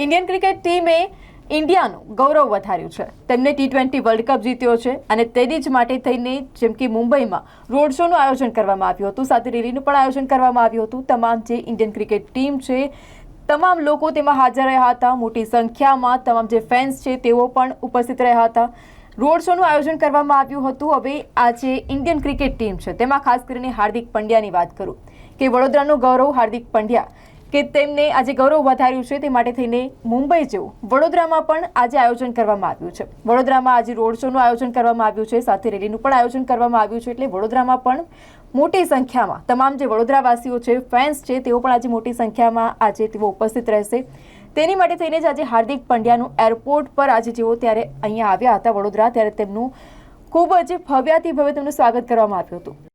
Indian cricket ટીમે ઇન્ડિયાનું ગૌરવ વધાર્યું છે. તેમને T20 વર્લ્ડ કપ જીત્યો છે અને તેની જ માટે થઈને જેમ કે મુંબઈમાં રોડ શોનું આયોજન કરવામાં આવ્યું હતું, સાથે રેલીનું પણ આયોજન કરવામાં આવ્યું હતું. તમામ જે ઇન્ડિયન ક્રિકેટ ટીમ છે તમામ લોકો તેમાં હાજર રહ્યા હતા. મોટી સંખ્યામાં તમામ જે ફેન્સ છે તેઓ પણ ઉપસ્થિત રહ્યા હતા. રોડ શોનું આયોજન કરવામાં આવ્યું હતું. હવે આ જે ઇન્ડિયન ક્રિકેટ ટીમ છે તેમાં ખાસ કરીને હાર્દિક પંડ્યાની વાત કરું કે વડોદરાનું ગૌરવ હાર્દિક પંડ્યા કે તેમને આજે ગૌરવ વધાર્યું છે, તે માટે થઈને મુંબઈ જેવું વડોદરામાં પણ આજે આયોજન કરવામાં આવ્યું છે. વડોદરામાં આજે રોડ શોનું આયોજન કરવામાં આવ્યું છે, સાથે રેલીનું પણ આયોજન કરવામાં આવ્યું છે. એટલે વડોદરામાં પણ મોટી સંખ્યામાં તમામ જે વડોદરાવાસીઓ છે, ફેન્સ છે, તેઓ પણ આજે મોટી સંખ્યામાં આજે તેઓ ઉપસ્થિત રહેશે. તેની માટે થઈને જ આજે હાર્દિક પંડ્યાનું એરપોર્ટ પર આજે જેઓ ત્યારે અહીંયા આવ્યા હતા વડોદરા, ત્યારે તેમનું ખૂબ જ ભવ્યાથી ભવ્ય તેમનું સ્વાગત કરવામાં આવ્યું હતું.